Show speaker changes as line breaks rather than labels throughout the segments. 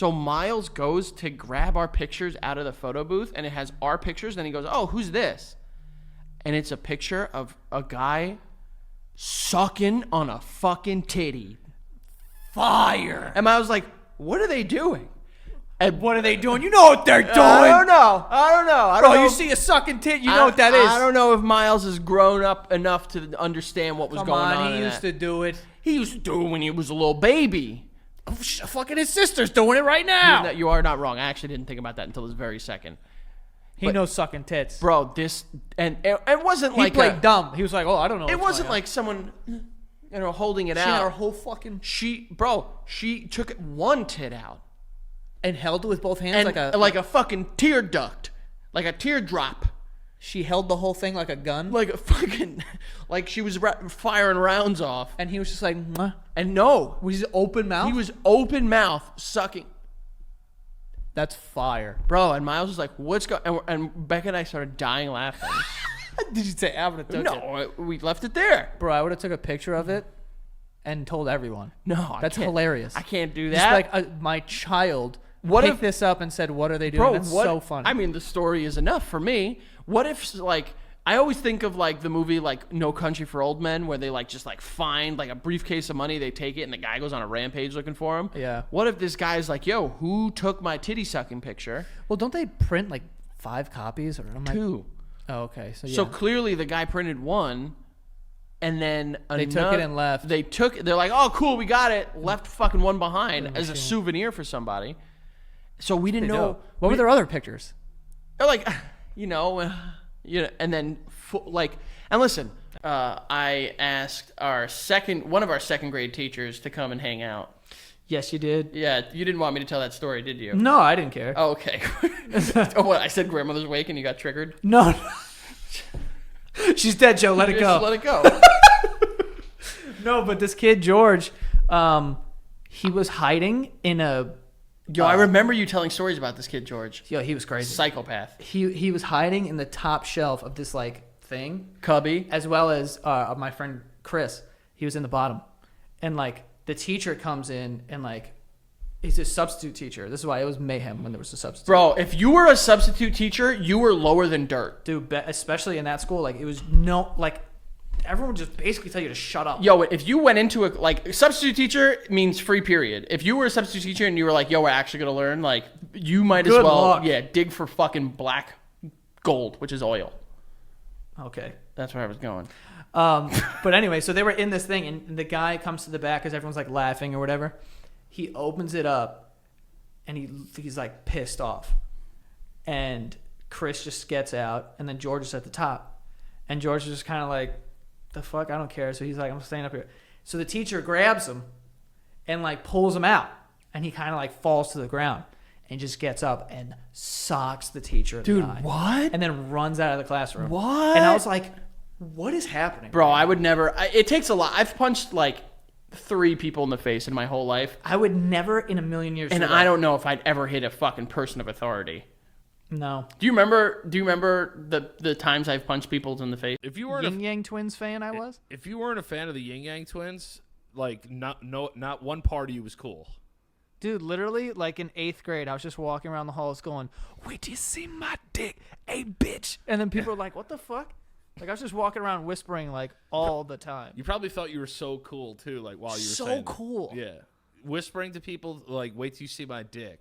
So Miles goes to grab our pictures out of the photo booth, and it has our pictures. Then he goes, "Oh, who's this?" And it's a picture of a guy sucking on a fucking titty.
Fire.
And Miles was like, "What are they doing?"
And what are they doing? You know what they're doing.
I don't know.
Bro, you see a sucking tit, you know what that is.
I don't know if Miles has grown up enough to understand what was going on.
He used to do it.
He used to do it when he was a little baby.
Oh, fucking his sister's doing it right now.
You are not wrong. I actually didn't think about that until this very second.
He knows sucking tits.
Bro, this... And it wasn't
he
like...
He played dumb. He was like, oh, I don't know.
It wasn't like someone, holding it out.
She had her whole fucking...
She took one tit out.
And held it with both hands
like a fucking tear duct. Like a teardrop.
She held the whole thing like a gun?
Like a fucking... Like she was firing rounds off.
And he was just like... Mwah.
And no.
Was he open mouth?
He was open mouth sucking.
That's fire.
Bro, and Miles was like, what's going... And Becca and I started dying laughing.
Did you say I would have took it?
No, we left it there.
Bro, I would have took a picture of it and told everyone.
No,
that's hilarious.
I can't do that.
Just like my child picked this up and said, what are they doing?
Bro,
that's so funny.
I mean, the story is enough for me. What if, like... I always think of like the movie like No Country for Old Men, where they like just like find like a briefcase of money, they take it, and the guy goes on a rampage looking for him.
Yeah.
What if this guy's like, yo, who took my titty sucking picture?
Well, don't they print like 5 copies or
2?
Oh, okay. So yeah.
So clearly the guy printed one, and then
they took it and left.
They're like, oh cool, we got it. Left fucking one behind as a souvenir for somebody. So we didn't know.
What were their other pictures?
They're like, and then and listen, I asked one of our second grade teachers to come and hang out.
Yes, you did.
Yeah, you didn't want me to tell that story, did you?
No, I didn't care.
Oh, okay. Oh, what? I said grandmother's wake and you got triggered?
No. She's dead, Joe. Let it go.
Just let it go.
No, but this kid George, he was hiding in a.
Yo, I remember you telling stories about this kid, George.
Yo, he was crazy.
Psychopath.
He was hiding in the top shelf of this like thing.
Cubby.
As well as my friend Chris. He was in the bottom. And like the teacher comes in and like he's a substitute teacher. This is why it was mayhem when there was a substitute.
Bro, if you were a substitute teacher, you were lower than dirt.
Dude, especially in that school, like it was everyone would just basically tell you to shut up.
Yo, if you went into a substitute teacher means free period. If you were a substitute teacher and you were like, yo, we're actually gonna learn, like you might as well
luck.
dig for fucking black gold, which is oil.
Okay.
That's where I was going.
But anyway, so they were in this thing and the guy comes to the back because everyone's like laughing or whatever. He opens it up and he's like pissed off. And Chris just gets out and then George is at the top. And George is just kind of like, the fuck, I don't care. So he's like, I'm staying up here. So the teacher grabs him and like pulls him out, and he kind of like falls to the ground and just gets up and socks the teacher in the eye.
Dude, what?
And then runs out of the classroom.
What?
And I was like, what is happening?
Bro, I would never. It takes a lot. I've punched like 3 people in the face in my whole life.
I would never in a million years.
And I don't know if I'd ever hit a fucking person of authority.
No.
Do you remember the times I've punched people in the face?
If you weren't
Yin Yang Twins fan, I was.
If you weren't a fan of the Yin Yang Twins, like not one part of you was cool.
Dude, literally, like in 8th grade, I was just walking around the halls going, wait till you see my dick, hey bitch. And then people were like, what the fuck? Like I was just walking around whispering like all the time.
You probably felt you were so cool too, like while you were
so
saying
cool.
Yeah. Whispering to people like, wait till you see my dick.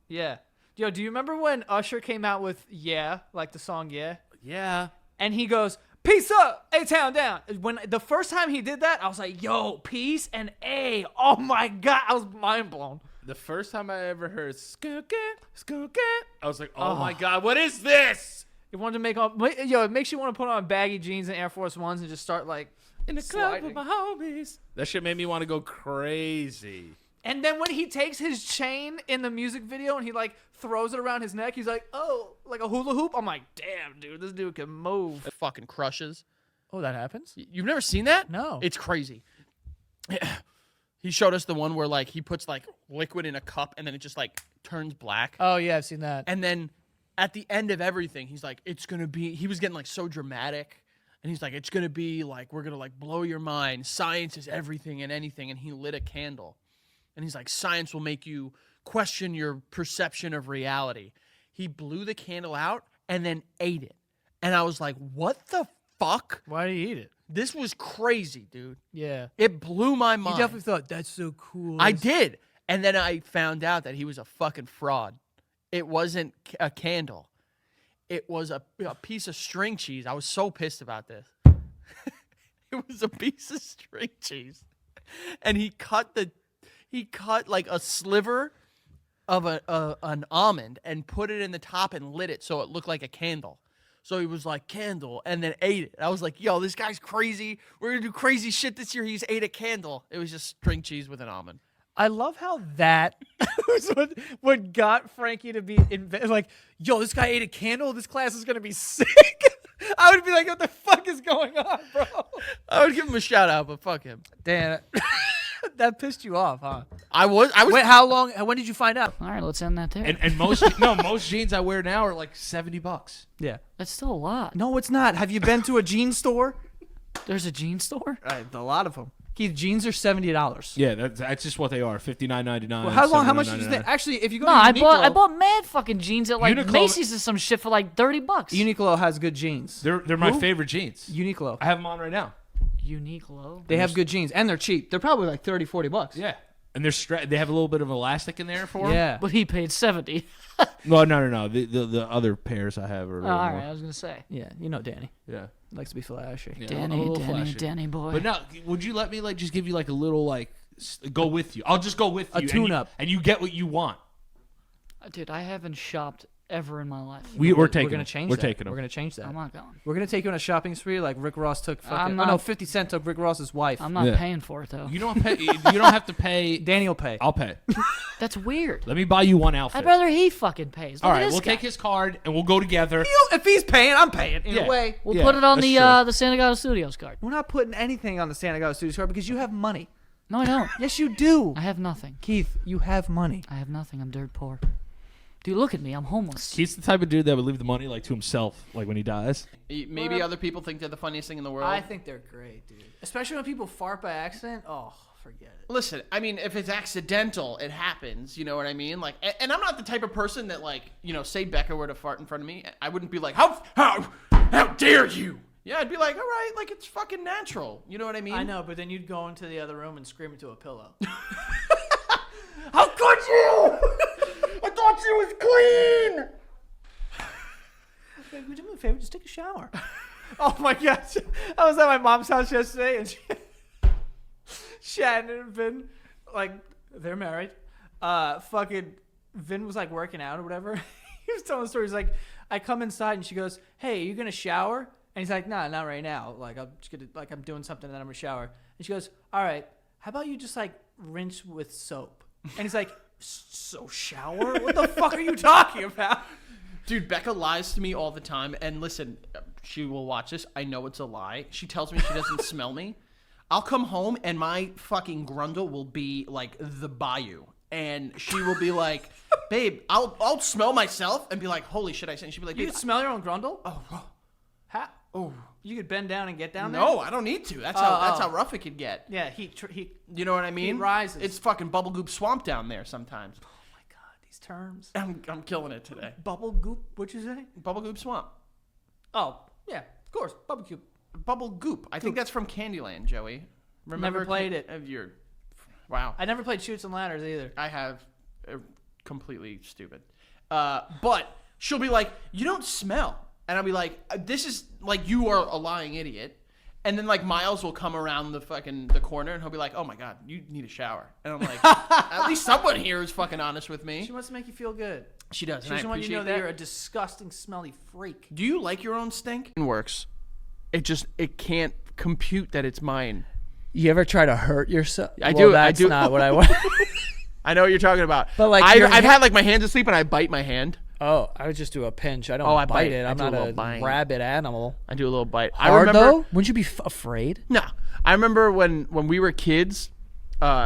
Yeah. Yo, do you remember when Usher came out with Yeah, like the song Yeah?
Yeah.
And he goes, peace up, A-Town down. When the first time he did that, I was like, yo, peace and A. Oh my God, I was mind blown.
The first time I ever heard skook it, I was like, oh my God, what is this?
It wanted to make all, yo, it makes you want to put on baggy jeans and Air Force Ones and just start like
in the club with my homies. That shit made me want to go crazy.
And then when he takes his chain in the music video and he like throws it around his neck, he's like, oh, like a hula hoop. I'm like, damn, dude, this dude can move.
It fucking crushes.
Oh, that happens?
You've never seen that?
No.
It's crazy. He showed us the one where like he puts like liquid in a cup and then it just like turns black.
Oh yeah, I've seen that.
And then at the end of everything, he's like, it's gonna be. He was getting like so dramatic, and he's like, it's gonna be like we're gonna like blow your mind. Science is everything and anything. And he lit a candle. And he's like, science will make you question your perception of reality. He blew the candle out and then ate it. And I was like, what the fuck?
Why do you eat it?
This was crazy, dude.
Yeah.
It blew my mind.
You definitely thought, that's so cool.
I did. And then I found out that he was a fucking fraud. It wasn't a candle. It was a piece of string cheese. I was so pissed about this. It was a piece of string cheese. And he cut like a sliver of an almond and put it in the top and lit it so it looked like a candle. So he was like, candle, and then ate it. I was like, yo, this guy's crazy. We're going to do crazy shit this year. He's ate a candle. It was just string cheese with an almond.
I love how that was what got Frankie to be like, yo, this guy ate a candle. This class is going to be sick. I would be like, what the fuck is going on, bro?
I would give him a shout out, but fuck him.
Damn. That pissed you off, huh?
I was.
Wait, how long? When did you find out?
All right, let's end that there.
And most jeans I wear now are like $70.
Yeah.
That's still a lot.
No, it's not. Have you been to a jean store?
There's a jean store?
A lot of them. Keith, jeans are $70.
Yeah, that's just what they are. $59.99.
Well, how much did you think? Actually, if you go
No,
to
I
Uniqlo,
bought mad fucking jeans at like
Uniqlo-
Macy's and some shit for like $30.
Uniqlo has good jeans.
They're my favorite jeans.
Uniqlo.
I have them on right now.
Uniqlo.
They have good jeans, and they're cheap. They're probably like $30-$40.
Yeah, and they have a little bit of elastic in there for them.
Yeah.
But he paid 70.
No. The other pairs I have are. A
Oh,
little
all
more.
right, I was gonna say.
Yeah, you know Danny.
Yeah.
Likes to be flashy.
Yeah, I'm a little flashy.
Danny boy.
But now, would you let me like just give you like a little like go with you? I'll just go with you.
A tune-up.
and you get what you want.
Dude, I haven't shopped ever in my life.
We're taking.
We're gonna change.
We're
that.
taking them.
We're gonna change that.
I'm not going.
We're gonna take you on a shopping spree like Rick Ross took.
I'm
Fucking,
not-
no, 50 Cent took Rick Ross's wife.
I'm not
Yeah.
paying for it though.
You don't pay. You don't have to pay.
Danny will pay.
I'll pay.
That's weird.
Let me buy you one outfit.
I'd rather he fucking pays. Look
All
at
right,
this
we'll
guy.
take his card and we'll go together.
If he's paying, I'm paying. In
Yeah.
a way,
We'll
Yeah,
put it on
that's
the Santa Gato Studios card.
we're not putting anything on the Santa Gato Studios card because you have money.
No, I don't.
Yes, you do.
I have nothing.
Keith, you have money.
I have nothing. I'm dirt poor. Dude, look at me. I'm homeless.
He's the type of dude that would leave the money like to himself, like when he dies.
Maybe other people think they're the funniest thing in the world.
I think they're great, dude. Especially when people fart by accident. Oh, forget it.
Listen, I mean, if it's accidental, it happens. You know what I mean? Like, and I'm not the type of person that, like, you know, say Becca were to fart in front of me, I wouldn't be like, how dare you? Yeah, I'd be like, all right, like it's fucking natural. You know what I mean?
I know, but then you'd go into the other room and scream into a pillow. How could you?
I thought she was clean.
Babe, would you do me a favor? Just take a shower. Oh my gosh. I was at my mom's house yesterday and Shannon and Vin, like, they're married. Fucking Vin was like working out or whatever. He was telling the story. He's like, I come inside and she goes, hey, are you going to shower? And he's like, nah, not right now. Like, I'm just gonna, like, I'm doing something and then I'm going to shower. And she goes, all right, how about you just like rinse with soap? And he's like, so shower? What the fuck are you talking about?
Dude, Becca lies to me all the time. And listen, she will watch this. I know it's a lie. She tells me she doesn't smell me. I'll come home and my fucking grundle will be like the bayou. And she will be like, babe, I'll smell myself and be like, holy shit, I said. She'll be like,
You
babe,
can smell your own grundle?
oh,
How?
oh.
You could bend down and get down there?
No, I don't need to. That's how rough it could get.
Yeah, he.
You know what I mean?
rises.
It's fucking bubble goop swamp down there sometimes.
Oh my god, these terms.
I'm killing it today.
Bubble goop, what'd you say?
Bubble goop swamp.
Oh, yeah, of course, bubble goop.
Bubble goop. I think that's from Candyland, Joey. Remember
Never played it.
Wow.
I never played Chutes and Ladders either.
I have. Completely stupid. But she'll be like, you don't smell. And I'll be like, this is like, you are a lying idiot. And then like Miles will come around the corner and he'll be like, oh my God, you need a shower. And I'm like, at least someone here is fucking honest with me.
She wants to make you feel good.
She does.
She
and I
doesn't want you to know
appreciate
that you're a disgusting, smelly freak.
Do you like your own stink? It works. It can't compute that it's mine.
You ever try to hurt yourself?
I do.
That's
I do.
not what I want.
I know what you're talking about.
But, like,
I've had like my hands asleep and I bite my hand.
Oh, I would just do a pinch. I don't
I
bite
bite.
it.
I
I'm
do a
not
little
a
bite.
rabid animal.
I do a little bite.
Hard,
I remember,
though? Wouldn't you be afraid?
No. I remember when we were kids,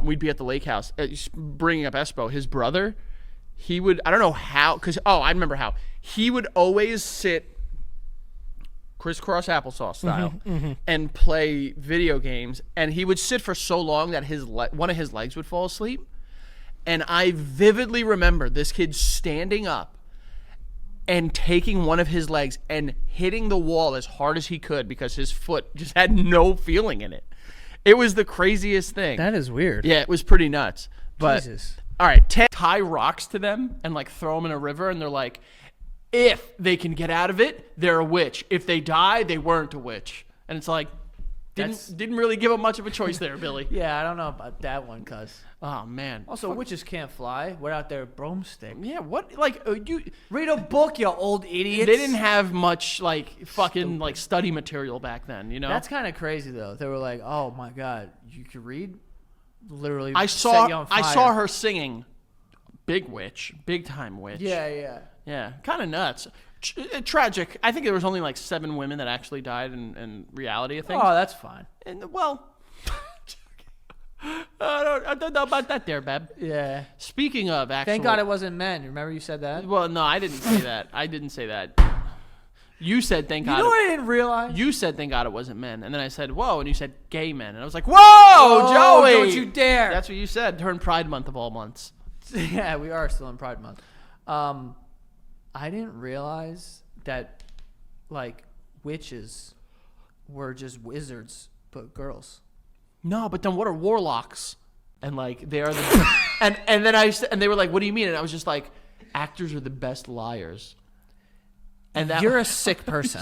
we'd be at the lake house. Bringing up Espo, his brother, he would, I don't know how, I remember how. He would always sit crisscross applesauce style and play video games. And he would sit for so long that one of his legs would fall asleep. And I vividly remember this kid standing up and taking one of his legs and hitting the wall as hard as he could because his foot just had no feeling in it. It was the craziest thing.
That is weird.
Yeah, it was pretty nuts. But
Jesus.
all right, tie rocks to them and like throw them in a river, and they're like, if they can get out of it, they're a witch. If they die, they weren't a witch. And it's like, didn't really give them much of a choice there, Billy.
Yeah, I don't know about that one, cuz.
Oh man.
Also, witches can't fly. We're out there broomstick.
Yeah, what like you
Read a book, you old idiots.
They didn't have much like fucking like study material back then, you know?
That's kind of crazy though. They were like, "Oh my god, you could read?" Literally
I
set you on fire.
saw her singing Big Witch, big time witch.
Yeah.
Yeah, kind of nuts. Tragic. I think there was only like 7 women that actually died in reality, I think.
Oh, that's fine.
And well, I don't know about that there, Beb.
Yeah.
Speaking of actual...
Thank God it wasn't men. Remember you said that?
Well, no, I didn't say that. I didn't say that. You said thank God.
You know what I didn't realize?
You said thank God it wasn't men. And then I said, whoa, and you said gay men. And I was like, whoa, Joey!
Don't you dare.
That's what you said during Pride Month of all months.
Yeah, we are still in Pride Month. I didn't realize that, like, witches were just wizards, but girls.
No, but then what are warlocks? And like they are the and then and they were like, what do you mean? And I was just like, actors are the best liars. And that
You're a sick person.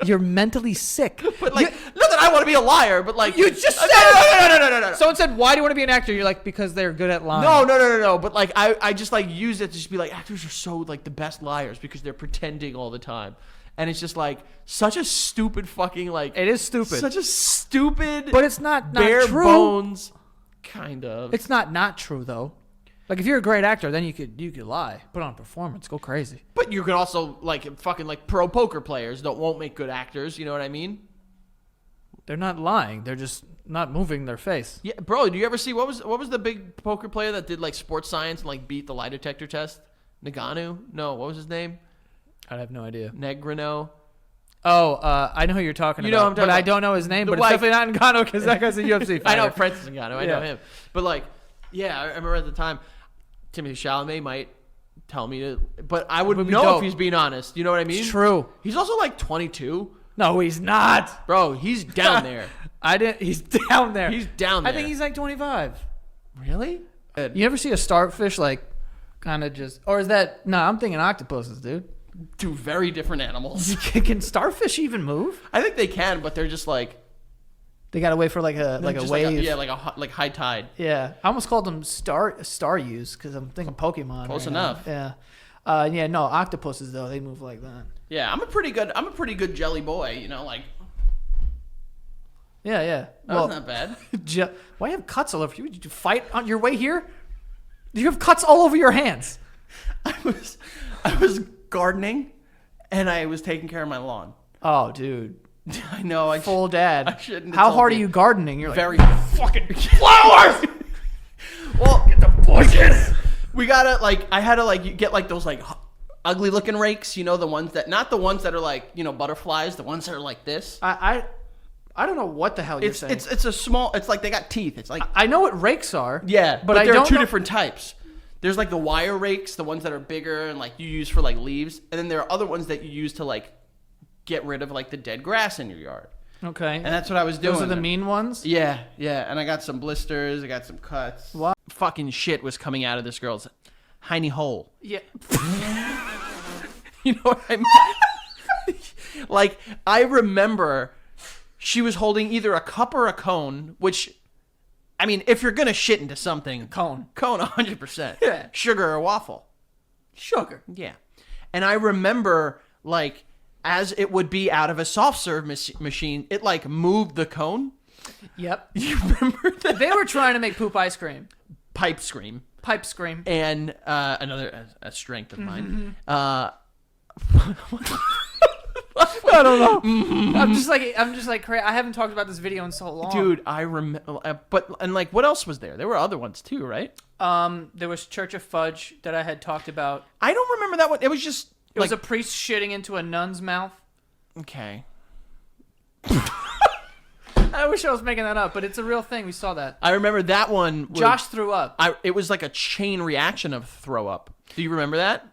You're mentally sick.
But like, not that I want to be a liar, but like
You just said
no.
Someone said, "Why do you want to be an actor?" You're like, "Because they're good at lying."
No. But like, I just like use it to just be like, actors are so like the best liars because they're pretending all the time, and it's just like such a stupid fucking like.
It is stupid.
Such a stupid.
But it's not
bare
true.
bones. Kind of.
It's not true though. Like if you're a great actor, then you could lie, put on a performance, go crazy.
But you could also like fucking like pro poker players won't make good actors. You know what I mean?
They're not lying. They're just not moving their face.
Yeah, bro. Do you ever see what was the big poker player that did like sports science and like beat the lie detector test? Nagano? No, what was his name?
I have no idea.
Negrino.
Oh, I know who you're talking
You know
about,
who I'm talking
but I
about.
don't know his name.
The
But
white-
it's definitely not Ngannou because that guy's a UFC fighter.
I know Francis Ngannou. I know
Yeah.
him. But like, yeah, I remember at the time, Timothée Chalamet might tell me to, but I
Would
wouldn't
be
know
dope.
if he's being honest. You know what I mean?
It's true.
He's also like 22.
No, he's not.
Bro, he's down there.
He's down there.
He's down there.
I think he's like 25.
Really?
You ever see a starfish like kind of just, or is that? No, I'm thinking octopuses, dude.
Two very different animals.
Can starfish even move?
I think they can, but they're just like
They gotta wait for like a
just
wave.
yeah, like high tide.
Yeah, I almost called them star use because I'm thinking Pokemon.
Close
right now.
enough.
Yeah. No, octopuses though they move like that.
Yeah, I'm a pretty good jelly boy. You know, like
Yeah.
that wasn't that bad.
Why you have cuts all over you? Did you fight on your way here? You have cuts all over your hands.
I was gardening, and I was taking care of my lawn.
Oh, dude.
I know.
Full dad.
I shouldn't have
How
told
hard are
you.
you gardening? You're like,
Very fucking flowers. Well, get the bushes. We gotta like. I had to like get like those like ugly looking rakes. You know, the ones that not the ones that are like butterflies. The ones that are like this.
I don't know what the hell you're saying.
It's a small. It's like they got teeth. It's like
I know what rakes are.
yeah,
but
but
I
there
don't
are two
know-
different types. There's like the wire rakes, the ones that are bigger and like you use for like leaves, and then there are other ones that you use to like get rid of like the dead grass in your yard.
Okay.
And that's what I was doing.
Those are the mean ones?
Yeah. And I got some blisters. I got some cuts.
What?
Fucking shit was coming out of this girl's hiney hole.
Yeah.
You know what I mean? Like, I remember she was holding either a cup or a cone, which, I mean, if you're going to shit into something.
Cone.
Cone, 100%.
Yeah.
Sugar or waffle.
Sugar.
Yeah. And I remember, like, as it would be out of a soft serve machine, it like moved the cone.
Yep.
You remember that?
They were trying to make poop ice cream.
Pipe scream.
Pipe scream.
And another a strength of mine.
I don't know. I'm just like crazy. I haven't talked about this video in so long.
Dude, I remember. But like, what else was there? There were other ones too, right?
There was Church of Fudge that I had talked about.
I don't remember that one. It was just.
It was a priest shitting into a nun's mouth.
Okay. I
I wish I was making that up, but it's a real thing. We saw that.
I remember that one.
Josh threw up.
It was like a chain reaction of throw up. Do you remember that?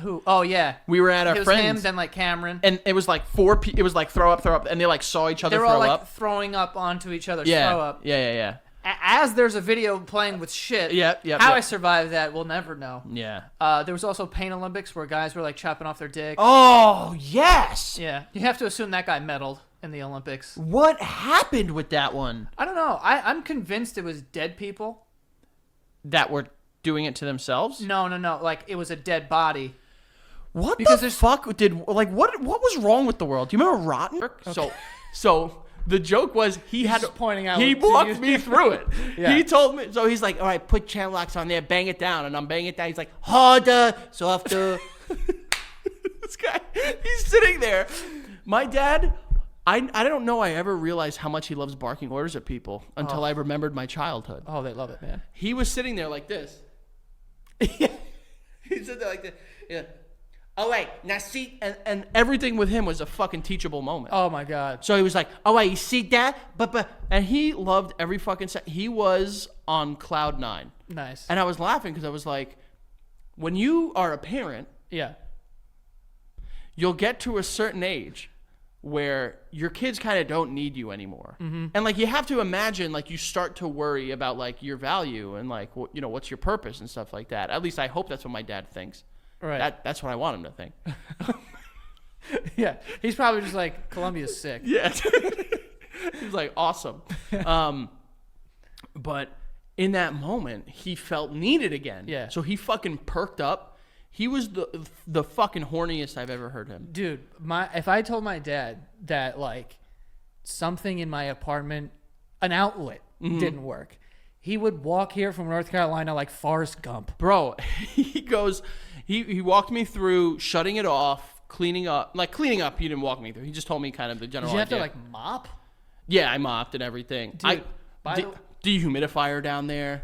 Who? Oh yeah.
We were at our
it was
friends.
him, then like Cameron.
And it was like it was like throw up, and they like saw each other
They were
throw
all like
up.
throwing up onto each other's
Yeah.
throw up.
Yeah.
As there's a video playing with shit.
Yep.
How I survived that, we'll never know.
Yeah.
There was also Pain Olympics where guys were like chopping off their dick.
Oh yes.
Yeah. You have to assume that guy medaled in the Olympics.
What happened with that one?
I don't know. I'm convinced it was dead people.
That were doing it to themselves?
No. Like it was a dead body.
What
Because
the fuck did like what was wrong with the world? Do you remember Rotten? Okay. So the joke was he had
just pointing out
he
to
walked
you.
me through it.
Yeah.
He told me so he's like, all right, put channel locks on there, bang it down, and I'm banging it down. He's like, harder, softer. This guy, he's sitting there. My dad, I don't know I ever realized how much he loves barking orders at people until I remembered my childhood.
Oh, they love it, man.
He was sitting there like this. Yeah. He said that like this. Yeah. Oh wait, now see, and everything with him was a fucking teachable moment.
Oh my god.
So he was like, oh wait, you see that? But and he loved every fucking he was on cloud 9.
Nice.
And I was laughing because I was like, when you are a parent,
Yeah.
you'll get to a certain age where your kids kind of don't need you anymore. Mm-hmm. And like you have to imagine like you start to worry about like your value and like you know what's your purpose and stuff like that. At least I hope that's what my dad thinks.
Right.
That's what I want him to think.
Yeah. He's probably just like, Columbia's sick.
Yeah. He's like, awesome. But in that moment, he felt needed again.
Yeah.
So he fucking perked up. He was the fucking horniest I've ever heard him.
Dude, if I told my dad that like something in my apartment, an outlet didn't work, he would walk here from North Carolina like Forrest Gump.
Bro, he goes, he walked me through shutting it off, cleaning up. Like cleaning up, he didn't walk me through. He just told me kind of the general
Did you have
idea.
to like mop?
Yeah, I mopped and everything.
Dude, by the-
dehumidifier down there.